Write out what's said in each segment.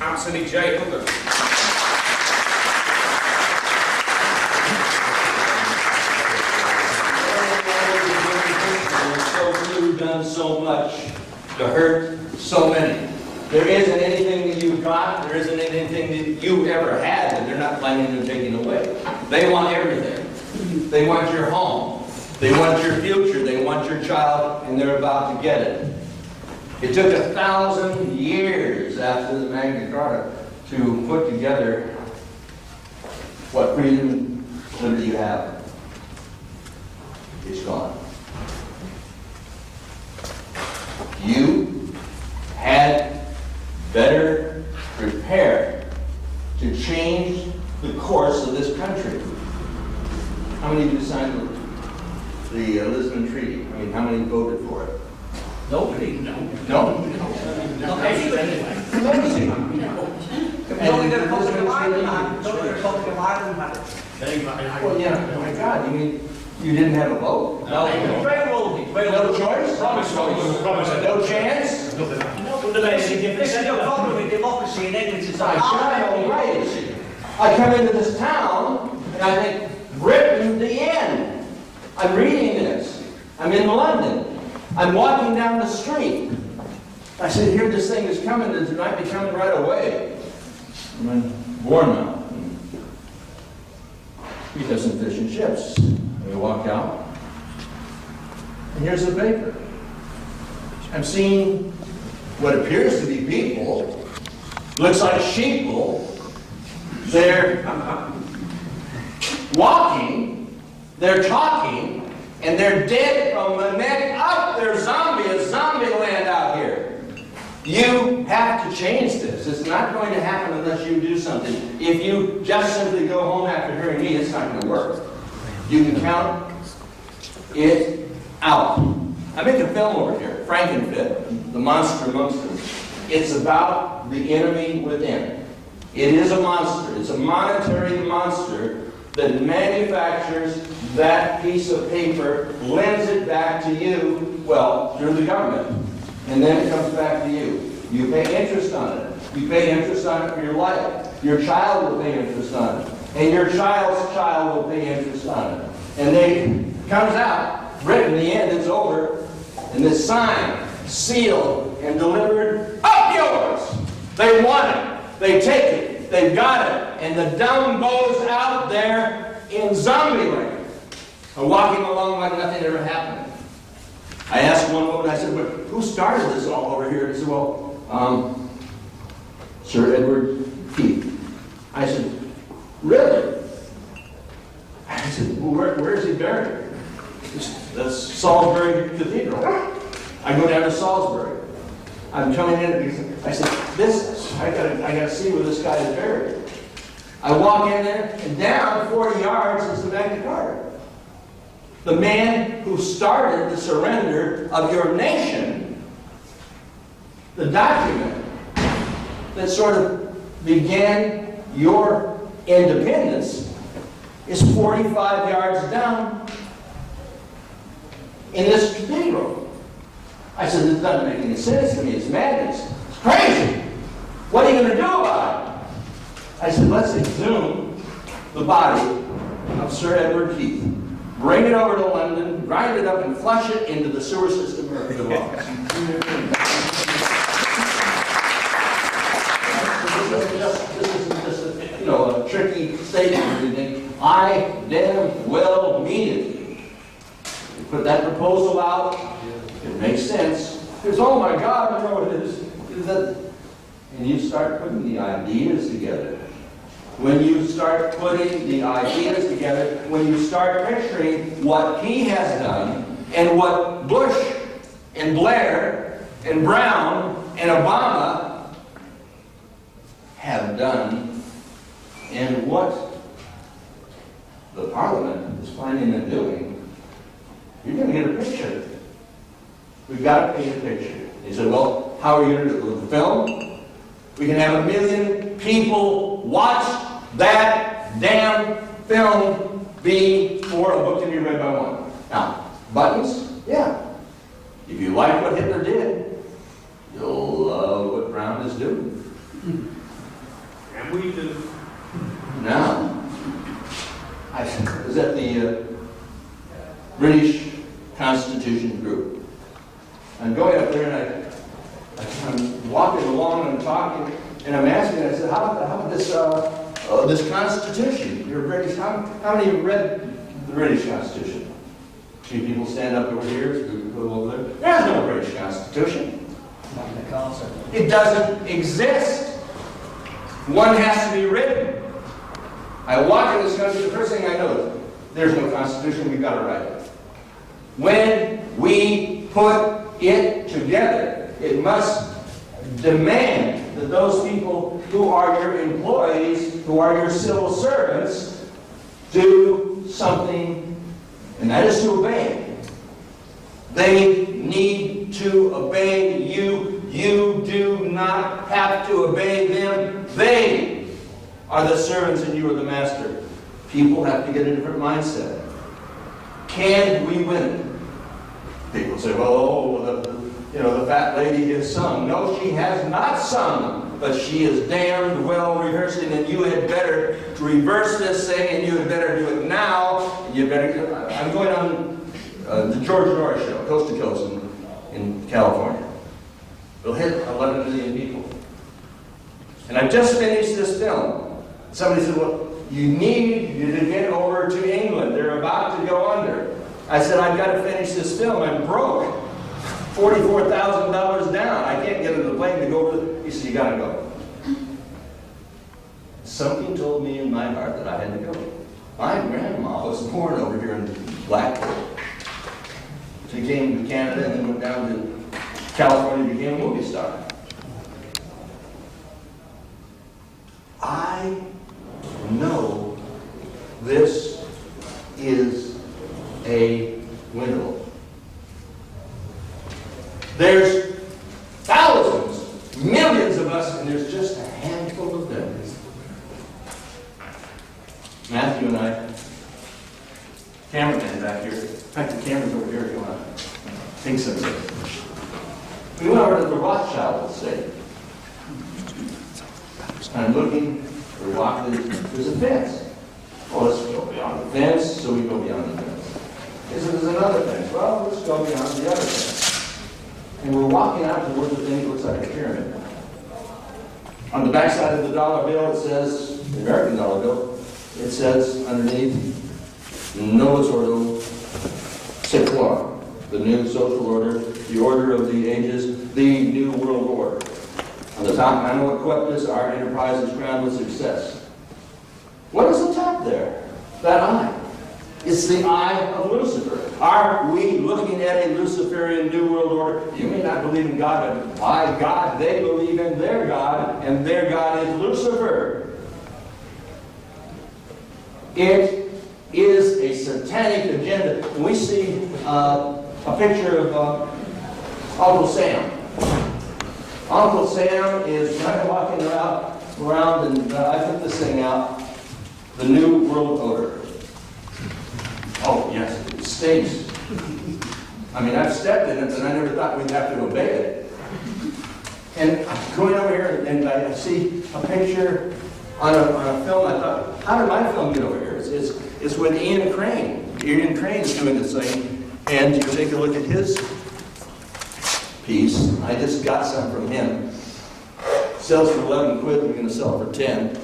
Anthony J Hilder. You've done so much to hurt so many. There isn't anything that you've got, there isn't anything that you ever had that they're not planning on taking away. They want everything. They want your home. They want your future. They want your child, and they're about to get it. It took 1,000 years after the Magna Carta to put together what freedom and liberty you have. It's gone. You had better prepare to change the course of this country. How many of you signed the Lisbon Treaty? I mean, how many voted for it? Nobody. No? Amazing. Nobody got a copy of mine. Nobody got a copy of mine. Well, yeah, oh my God, you mean you didn't have a vote? No. No choice? Promise. No chance? This is your problem with democracy in England. It's like, I come into this town and I think, Britain, the end. I'm reading this. I'm in London. I'm walking down the street. I said, here this thing is coming. It might be coming right away. I'm in Bournemouth. He does some fish and chips. We walk out. And here's the paper. I'm seeing what appears to be people. Looks like sheeple. They're walking, they're talking, and they're dead from the neck up. They're zombie land out here. You have to change this. It's not going to happen unless you do something. If you just simply go home after hearing me, it's not going to work. You can count it out. I make a film over here, Frankenfit, The Monster Amongst Us. It's about the enemy within. It is a monster. It's a monetary monster that manufactures that piece of paper, lends it back to you, well, through the government, and then it comes back to you. You pay interest on it. You pay interest on it for your life. Your child will pay interest on it. And your child's child will pay interest on it. And it comes out, written, the end, it's over, and this sign, sealed and delivered, up yours! They want it. They take it. They've got it. And the dumbos out there in zombie land are walking along like nothing ever happened. I asked one woman, I said, well, who started this all over here? She said, well, Sir Edward Keith. I said, really? I said, well, where is he buried? That's Salisbury Cathedral. I go down to Salisbury. I'm coming in, I said, I gotta see where this guy is buried. I walk in there, and down 40 yards is the Magna Carta. The man who started the surrender of your nation, the document that sort of began your independence, is 45 yards down in this cathedral. I said, this doesn't make any sense to me. It's madness. It's crazy. What are you going to do about it? I said, let's exhume the body of Sir Edward Keith. Bring it over to London, grind it up, and flush it into the sewer system where it belongs. This isn't just a tricky statement or anything. I damn well mean it. You put that proposal out, it makes sense. Because, oh my God, you know what it is. And you start putting the ideas together. When you start putting the ideas together, when you start picturing what he has done, and what Bush, and Blair, and Brown, and Obama have done, and what the Parliament is planning on doing, you're going to get a picture. We've got to paint a picture. He said, well, how are you going to do it? With the film? We can have 1 million people watch that damn film for a book to be read by one. Now, buttons? Yeah. If you like what Hitler did, you'll love what Brown is doing. I'm walking along and talking, and I'm asking, I said, how about this Constitution? You're British. How many have read the British Constitution? A few people stand up over here, a few people over there. There's no British Constitution. It doesn't exist. One has to be written. I walk in this country, the first thing I know is there's no Constitution, we've got to write it. When we put it together, it must demand that those people who are your employees, who are your civil servants, do something, and that is to obey. They need to obey you. You do not have to obey them. They are the servants and you are the master. People have to get a different mindset. Can we win it? People say, well, the fat lady has sung. No, she has not sung, but she is damned well rehearsed, and you had better reverse this thing, and you had better do it now. You better. I'm going on the George Norris show, coast to coast in California. It'll hit 11 million people. And I've just finished this film. Somebody said, well, you need to get over to England. They're about to go under. I said, I've got to finish this film. I'm broke. $44,000 down. I can't get on the plane to go over. He said, you got to go. Something told me in my heart that I had to go. My grandma was born over here in Blackpool. She came to Canada and then went down to California and became a movie star. I know this is a window. There's thousands, millions of us, and there's just a handful of them. Matthew and I, cameraman back here. In fact, the camera's over here if you want to take some of it. We went over to the Rothschild estate. I'm looking, we're walking, there's a fence. Oh, let's go beyond the fence, so we go beyond the fence. He said, there's another fence. Well, let's go beyond the other fence. And we're walking out towards the thing that looks like a pyramid. On the backside of the dollar bill, it says, the American dollar bill, it says underneath, Novus Ordo Seclorum, the new social order, the order of the ages, the new world order. On the top, Mano Equipus, our enterprise is crowned with success. What is the top there? That eye. It's the eye of Lucifer. Are we looking at a Luciferian new world order? You may not believe in God, but by God, they believe in their God, and their God is Lucifer. It is a satanic agenda. We see a picture of Uncle Sam. Uncle Sam is kind of walking around and I put this thing out, the New World Order. Oh, yes, it stinks. I mean, I've stepped in it, and I never thought we'd have to obey it. And going over here, and I see a picture on a film. I thought, how did my film get over here? It's with Ian Crane. Ian Crane's doing this thing, and you take a look at his piece. I just got some from him. Sells for 11 quid, we're going to sell it for 10.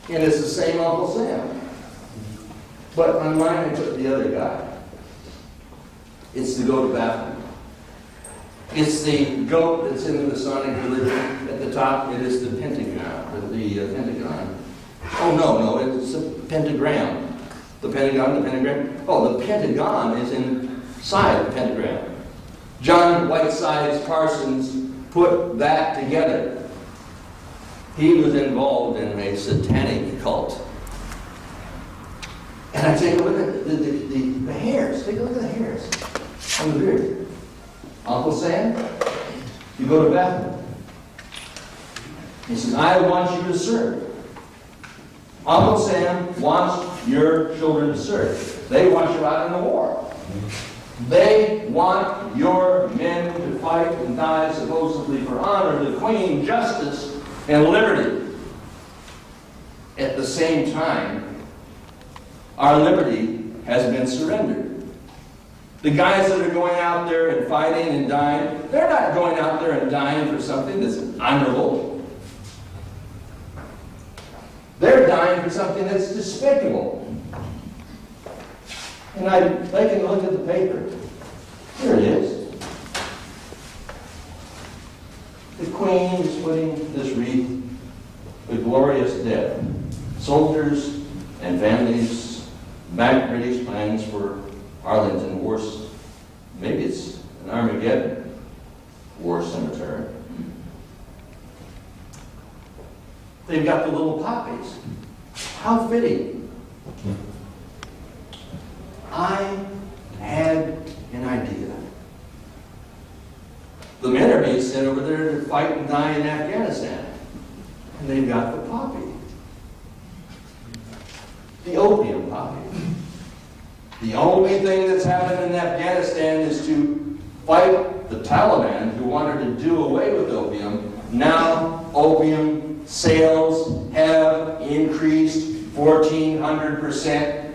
And it's the same Uncle Sam. But on mine, I took the other guy. It's the goat of Baphomet. It's the goat that's in the Masonic religion. At the top, it is the pentagon. The pentagon. Oh, no, it's a pentagram. The pentagon, the pentagram. Oh, the pentagon is inside the pentagram. John Whitesides Parsons put that together. He was involved in a satanic cult. And I take a look at the hairs. Take a look at the hairs on the beard. Uncle Sam, you go to Bethlehem. He says, I want you to serve. Uncle Sam wants your children to serve. They want you out in the war. They want your men to fight and die supposedly for honor, the Queen, justice, and liberty. At the same time, our liberty has been surrendered. The guys that are going out there and fighting and dying, they're not going out there and dying for something that's honorable. They're dying for something that's despicable. And I'm taking a look at the paper. Here it is. The Queen is putting this wreath, the glorious dead. Soldiers and families back British plans for Arlington War. Maybe it's an Armageddon war cemetery. They've got the little poppies. How fitting. I had an idea. The men are being sent over there to fight and die in Afghanistan. And they've got the poppy. The opium poppy. The only thing that's happened in Afghanistan is to fight the Taliban, who wanted to do away with opium. Now, opium sales have increased 1,400%.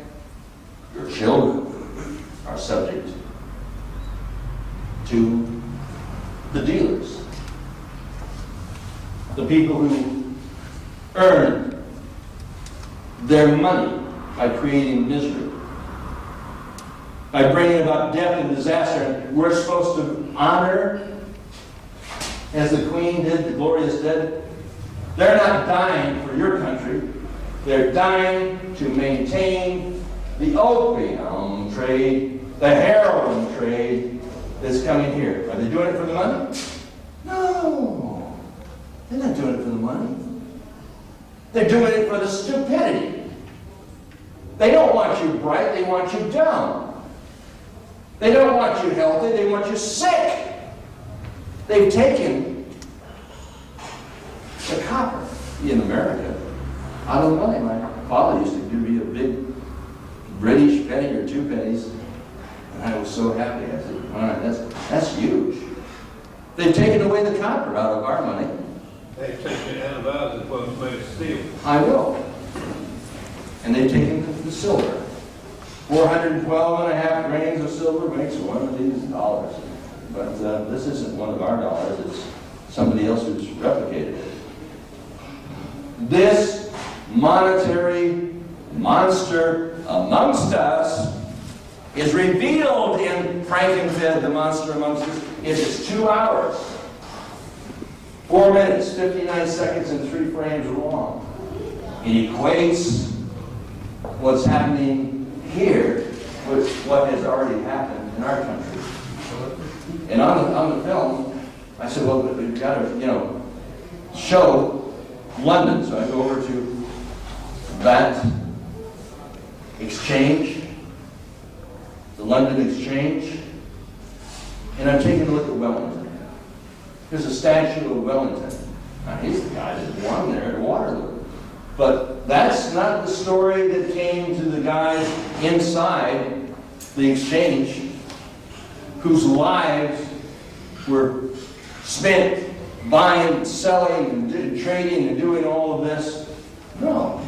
Your children are subject to the dealers. The people who earn their money by creating misery, by bringing about death and disaster. And we're supposed to honor, as the Queen did, the glorious dead. They're not dying for your country. They're dying to maintain the opium trade, the heroin trade that's coming here. Are they doing it for the money? No. They're not doing it for the money. They're doing it for the stupidity. They don't want you bright, they want you dumb. They don't want you healthy, they want you sick. They've taken the copper in America out of the money. My father used to give me a big British penny or 2 pennies, and I was so happy. I said, all right, that's huge. They've taken away the copper out of our money. They've taken antibiotics as well as made of steel. I will. And they've taken the silver. 412.5 grains of silver makes one of these dollars. But this isn't one of our dollars. It's somebody else who's replicated it. This monetary monster amongst us is revealed in Frankenfed, the monster amongst us. It is 2 hours, 4 minutes, 59 seconds, and 3 frames long. It equates what's happening here with what has already happened in our country. And on the film, I said, well, we've got to, show London. So I go over to that exchange, the London Exchange, and I'm taking a look at Wellington. There's a statue of Wellington. Now, he's the guy that won there at Waterloo. But that's not the story that came to the guys inside the exchange whose lives were spent buying, selling, and trading, and doing all of this. No.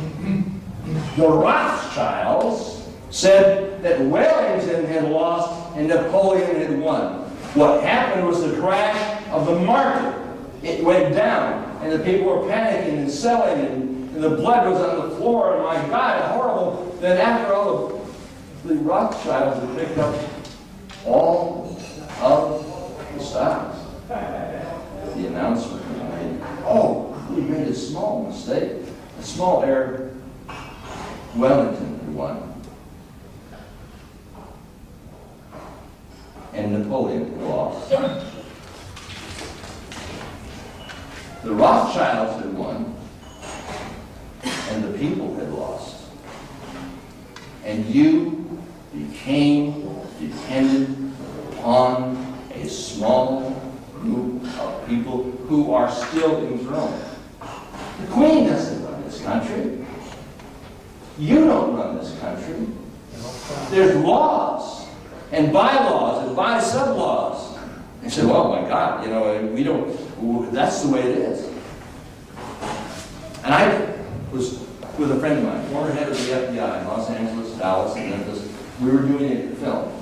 The Rothschilds said that Wellington had lost and Napoleon had won. What happened was the crash of the market. It went down, and the people were panicking and selling, and the blood was on the floor, and my God, horrible. Then after all, the Rothschilds had picked up all of the stocks. The announcement was made, oh, we made a small mistake, a small error. Wellington had won. And Napoleon had lost. The Rothschilds had won, and the people had lost. And you became dependent upon a small group of people who are still enthroned. The Queen doesn't run this country. You don't run this country. There's laws and bylaws and by-sub-laws. They said, well, my God, we don't, that's the way it is. And I was with a friend of mine, former head of the FBI in Los Angeles, Dallas, and Memphis. We were doing a film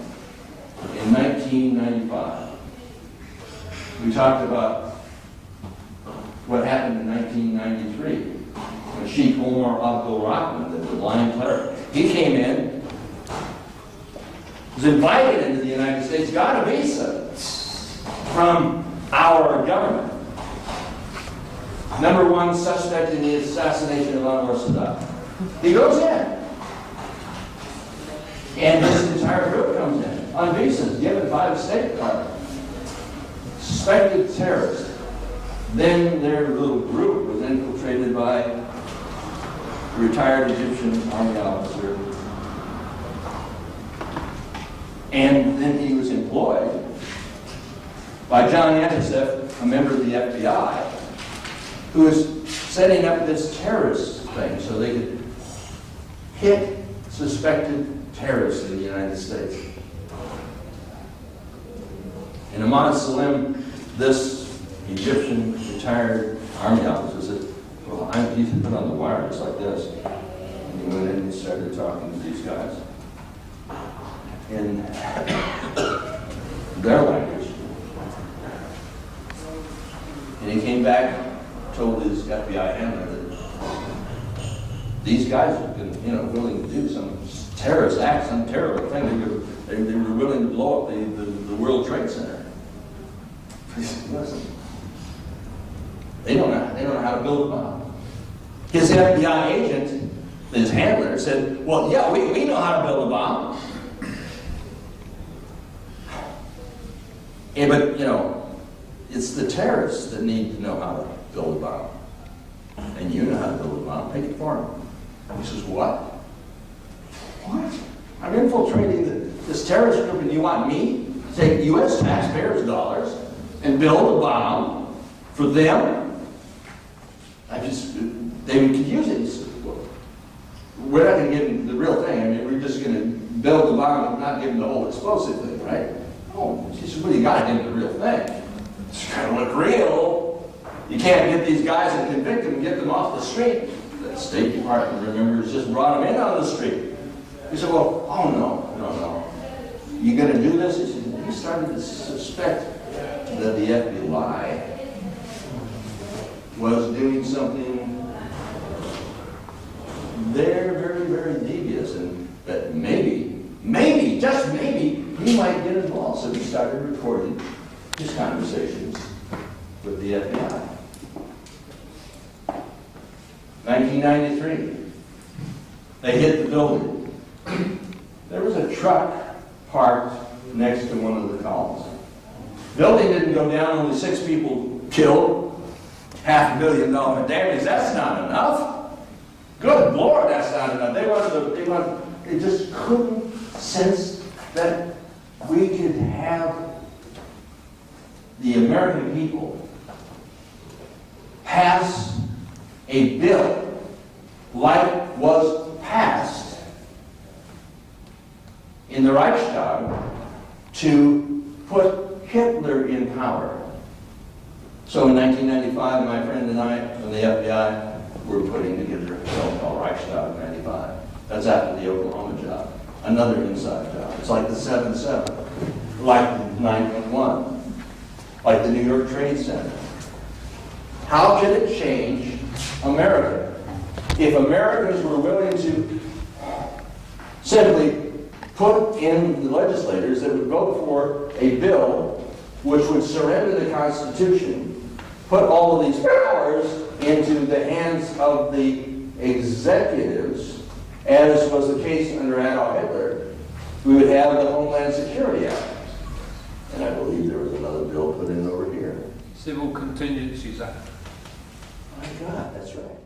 in 1995. We talked about what happened in 1993 when Sheikh Omar Abdul Rahman, the blind cleric, he came in, was invited into the United States, got a visa from our government. Number one suspect in the assassination of Anwar Sadat. He goes in. And this entire group comes in on visas given by the State Department. Suspected terrorists. Then their little group was infiltrated by a retired Egyptian army officer. And then he was employed by John Antisef, a member of the FBI, who was setting up this terrorist thing so they could hit suspected terrorists in the United States. And Ahmad Salim, this Egyptian retired army officer, said, well, I used to put on the wire just like this. And he went in and started talking to these guys in their language. And he came back, told his FBI handler that these guys have been, willing to do some terrorist act, some terrible thing. They were willing to blow up the World Trade Center. He said, listen, they don't know how to build a bomb. His FBI agent, his handler, said, well, yeah, we know how to build a bomb. Yeah, but, it's the terrorists that need to know how to build a bomb. And you know how to build a bomb. Take it for them. He says, what? What? I'm infiltrating this terrorist group and you want me to take U.S. taxpayers' dollars and build a bomb for them? They could use it. He said, well, we're not going to give them the real thing. I mean, we're just going to build the bomb and not give them the whole explosive thing, right? Oh, she said, well, you got to give them the real thing. It's got to look real. You can't get these guys and convict them and get them off the street. The State Department, remember, just brought them in on the street. He said, well, oh, no. You going to do this? He said, we started to suspect that the FBI was doing something very, very devious, and that maybe, just maybe, he might get involved. So he started recording his conversations with the FBI. 1993, they hit the building. There was a truck parked next to one of the columns. Building didn't go down, only 6 people killed, $500,000 damage. That's not enough. Good Lord, that's not enough. They just couldn't sense that we could have the American people pass a bill like was passed in the Reichstag to put Hitler in power. So in 1995, my friend and I from the FBI were putting together a film called Reichstag 95. That's after the Oklahoma job. Another inside job. It's like the 7-7, like the 911, like the New York Trade Center. How could it change America if Americans were willing to simply put in the legislators that would vote for a bill which would surrender the Constitution, put all of these powers into the hands of the executives, as was the case under Adolf Hitler, we would have the Homeland Security Act. And I believe there was another bill put in over here. Civil Contingencies Act. My God, that's right.